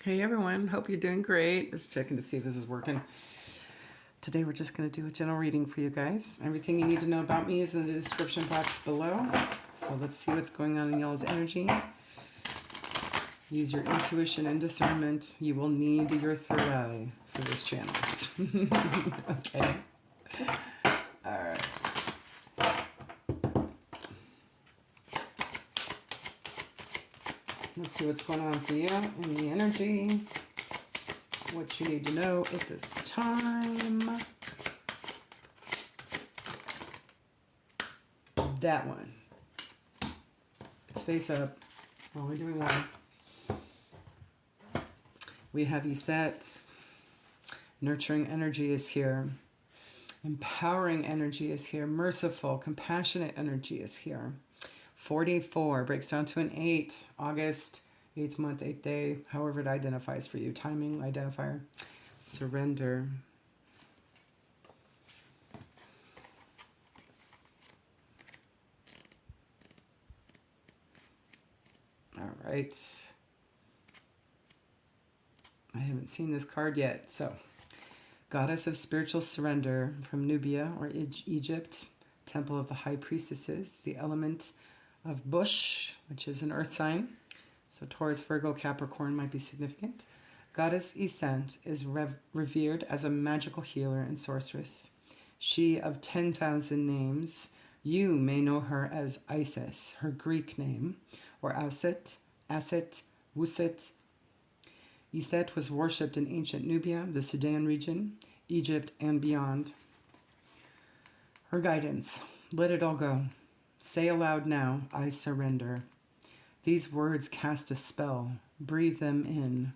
Hey everyone, hope you're doing great. Just checking to see if this is working. Today we're just going to do a general reading for you guys. Everything you need to know about me is in the description box below. So let's see what's going on in y'all's energy. Use your intuition and discernment. You will need your third eye for this channel. Okay. Alright. Let's see what's going on for you in the energy. What you need to know at this time. That one. It's face up. We're only doing one. We have you set. Nurturing energy is here. Empowering energy is here. Merciful, compassionate energy is here. 44 breaks down to an 8. August, 8th month, 8th day, however it identifies for you. Timing identifier. Surrender. All right. I haven't seen this card yet. So, Goddess of Spiritual Surrender from Nubia or Egypt. Temple of the High Priestesses. The element of Bush, which is an earth sign. So Taurus, Virgo, Capricorn might be significant. Goddess Isent is revered as a magical healer and sorceress. She of 10,000 names. You may know her as Isis, her Greek name, or Auset, Aset, Wuset. Iset was worshipped in ancient Nubia, the Sudan region, Egypt, and beyond. Her guidance: let it all go. Say aloud now, I surrender. These words cast a spell. Breathe them in.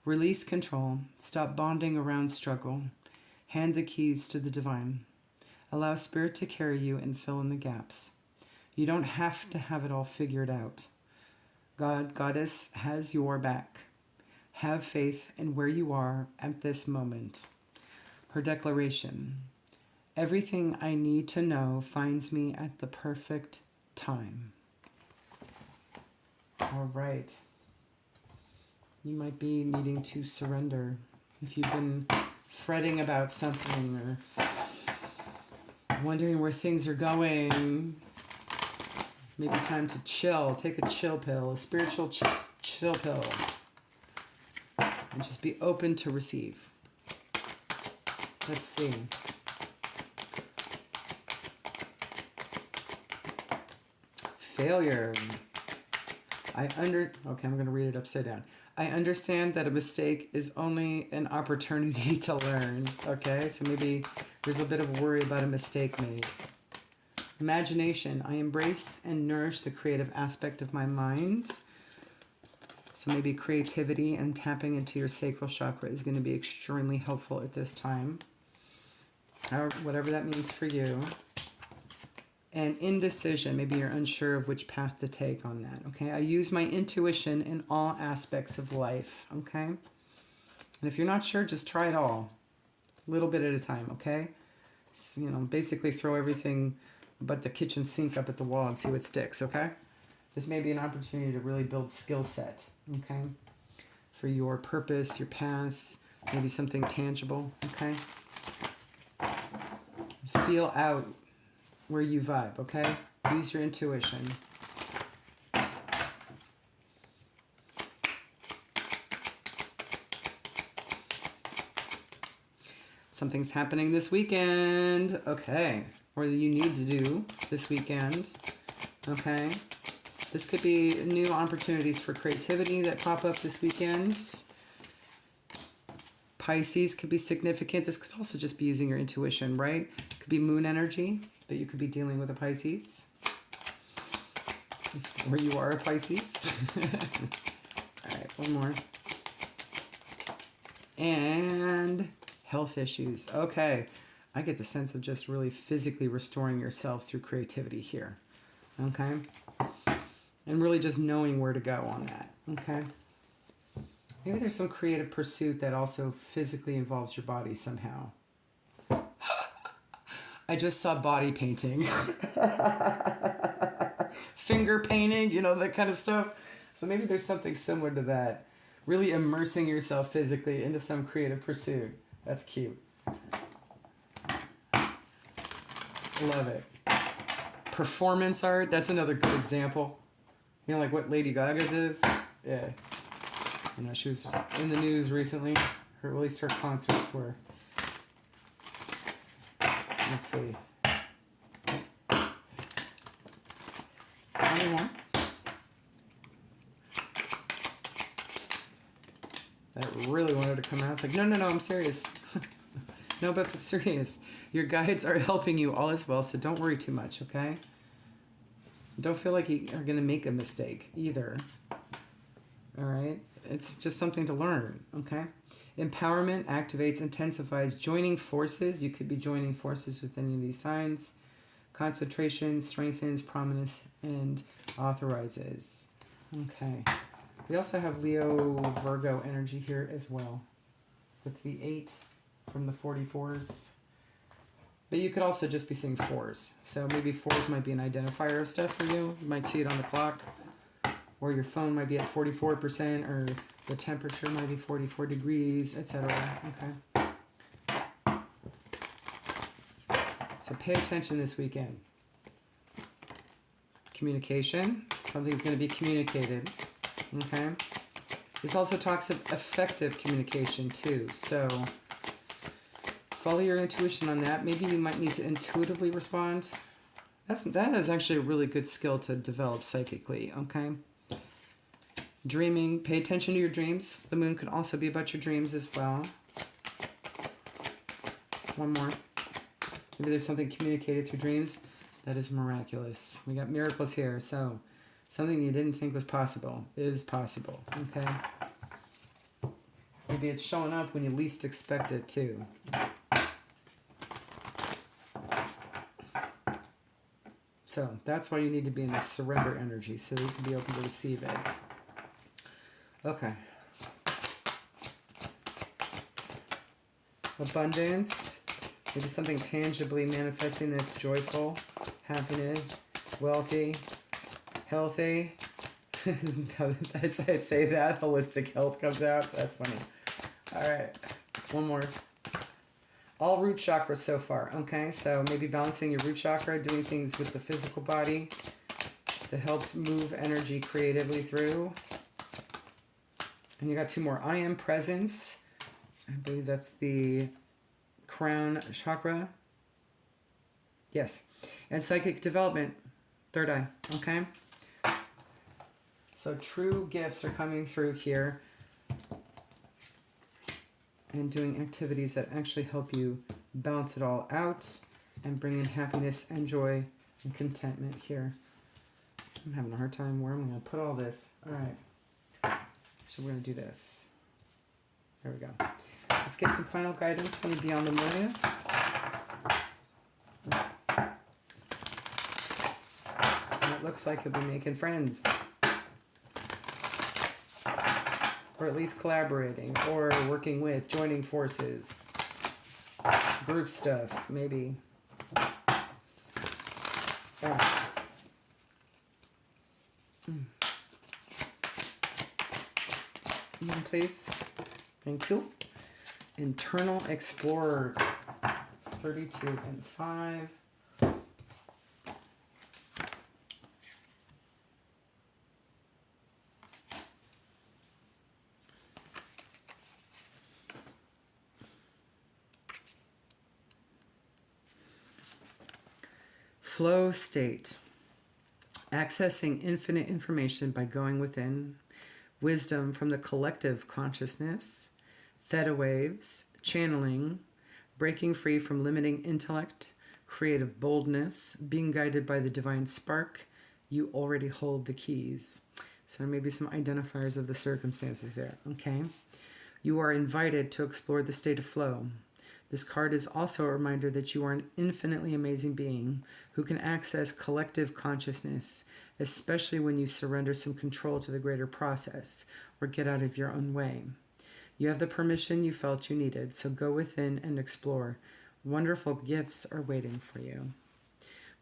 Release control. Stop bonding around struggle. Hand the keys to the divine. Allow Spirit to carry you and fill in the gaps. You don't have to have it all figured out. God, Goddess has your back. Have faith in where you are at this moment. Her declaration: everything I need to know finds me at the perfect time. All right. You might be needing to surrender. If you've been fretting about something or wondering where things are going, maybe time to chill. Take a chill pill, a spiritual chill pill. And just be open to receive. Let's see. Failure. Okay, I'm going to read it upside down. I understand that a mistake is only an opportunity to learn. Okay, so maybe there's a bit of worry about a mistake made. Imagination. I embrace and nourish the creative aspect of my mind. So maybe creativity and tapping into your sacral chakra is going to be extremely helpful at this time. Or whatever that means for you. And indecision, maybe you're unsure of which path to take on that, okay? I use my intuition in all aspects of life, okay? And if you're not sure, just try it all. A little bit at a time, okay? So, basically throw everything but the kitchen sink up at the wall and see what sticks, okay? This may be an opportunity to really build skill set, okay? For your purpose, your path, maybe something tangible, okay? Feel out where you vibe, okay? Use your intuition. Something's happening this weekend, okay? Or you need to do this weekend, okay? This could be new opportunities for creativity that pop up this weekend. Pisces could be significant. This could also just be using your intuition, right? It could be moon energy that you could be dealing with a Pisces. Or you are a Pisces. All right, one more. And health issues. Okay. I get the sense of just really physically restoring yourself through creativity here. Okay. And really just knowing where to go on that. Okay. Maybe there's some creative pursuit that also physically involves your body somehow. I just saw body painting. Finger painting, that kind of stuff. So maybe there's something similar to that. Really immersing yourself physically into some creative pursuit. That's cute. Love it. Performance art, that's another good example. You know, like what Lady Gaga does? Yeah. You know, she was in the news recently. Or at least her concerts were. Let's see. 21. That really wanted to come out. It's like, no, I'm serious. No, but for serious. Your guides are helping you all as well, so don't worry too much, okay? Don't feel like you are going to make a mistake either. All right? It's just something to learn, okay? Empowerment activates, intensifies joining forces. You could be joining forces with any of these signs. Concentration strengthens prominence and authorizes. Okay. We also have Leo Virgo energy here as well with the 8 from the 44s. But you could also just be seeing 4s. So maybe 4s might be an identifier of stuff for you. You might see it on the clock. Or your phone might be at 44%, or the temperature might be 44 degrees, etc. Okay. So pay attention this weekend. Communication. Something's going to be communicated. Okay. This also talks of effective communication too. So follow your intuition on that. Maybe you might need to intuitively respond. That is actually a really good skill to develop psychically. Okay. Dreaming. Pay attention to your dreams. The moon could also be about your dreams as well. One more. Maybe there's something communicated through dreams that is miraculous. We got miracles here. So something you didn't think was possible is possible. Okay. Maybe it's showing up when you least expect it too. So that's why you need to be in this surrender energy, so you can be open to receive it. Okay. Abundance. Maybe something tangibly manifesting that's joyful, happiness, wealthy, healthy. As I say that, holistic health comes out. That's funny. All right. One more. All root chakras so far. Okay, so maybe balancing your root chakra, doing things with the physical body that helps move energy creatively through. And you got 2 more. I am presence. I believe that's the crown chakra. Yes. And psychic development, 3rd eye. Okay. So true gifts are coming through here. And doing activities that actually help you balance it all out and bring in happiness and joy and contentment here. I'm having a hard time where I'm going to put all this. All right. So we're going to do this. There we go. Let's get some final guidance from the Beyond the Moon. And it looks like you'll be making friends. Or at least collaborating, or working with, joining forces, group stuff, maybe. Please. Thank you. Internal Explorer, 32 and 5. Flow state. Accessing infinite information by going within. Wisdom from the collective consciousness. Theta waves. Channeling. Breaking free from limiting intellect. Creative boldness. Being guided by the divine spark. You already hold the keys. So there may be some identifiers of the circumstances there. Okay. You are invited to explore the state of flow. This card is also a reminder that you are an infinitely amazing being who can access collective consciousness, especially when you surrender some control to the greater process or get out of your own way. You have the permission you felt you needed, so go within and explore. Wonderful gifts are waiting for you.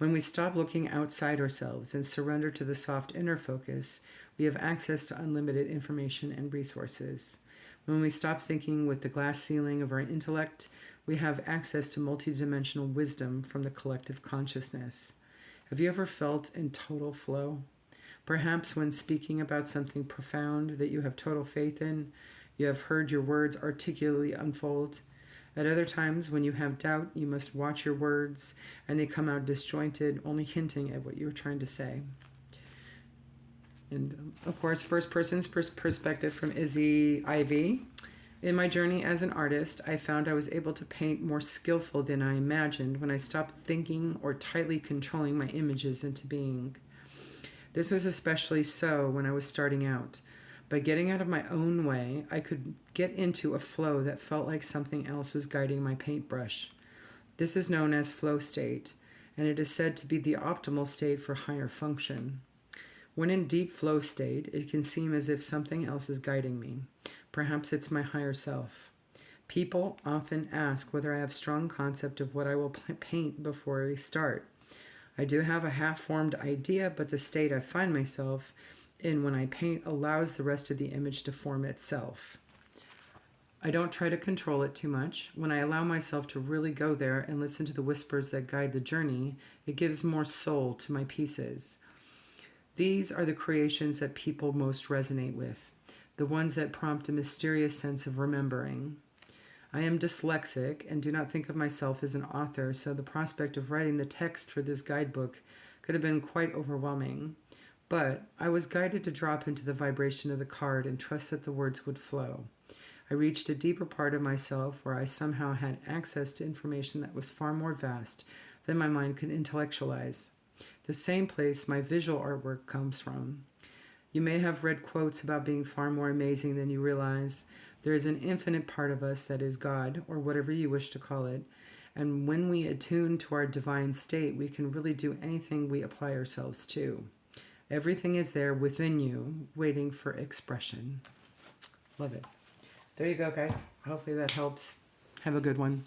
When we stop looking outside ourselves and surrender to the soft inner focus, we have access to unlimited information and resources. When we stop thinking with the glass ceiling of our intellect, we have access to multidimensional wisdom from the collective consciousness. Have you ever felt in total flow? Perhaps when speaking about something profound that you have total faith in, you have heard your words articulately unfold. At other times, when you have doubt, you must watch your words, and they come out disjointed, only hinting at what you were trying to say. And of course, first person's perspective from Izzy Ivy. In my journey as an artist, I found I was able to paint more skillful than I imagined when I stopped thinking or tightly controlling my images into being. This was especially so when I was starting out. By getting out of my own way, I could get into a flow that felt like something else was guiding my paintbrush. This is known as flow state, and it is said to be the optimal state for higher function. When in deep flow state, it can seem as if something else is guiding me. Perhaps it's my higher self. People often ask whether I have strong concept of what I will paint before we start. I do have a half-formed idea, but the state I find myself in when I paint allows the rest of the image to form itself. I don't try to control it too much. When I allow myself to really go there and listen to the whispers that guide the journey, it gives more soul to my pieces. These are the creations that people most resonate with, the ones that prompt a mysterious sense of remembering. I am dyslexic and do not think of myself as an author, so the prospect of writing the text for this guidebook could have been quite overwhelming. But I was guided to drop into the vibration of the card and trust that the words would flow. I reached a deeper part of myself where I somehow had access to information that was far more vast than my mind could intellectualize. The same place my visual artwork comes from. You may have read quotes about being far more amazing than you realize. There is an infinite part of us that is God, or whatever you wish to call it. And when we attune to our divine state, we can really do anything we apply ourselves to. Everything is there within you, waiting for expression. Love it. There you go, guys. Hopefully that helps. Have a good one.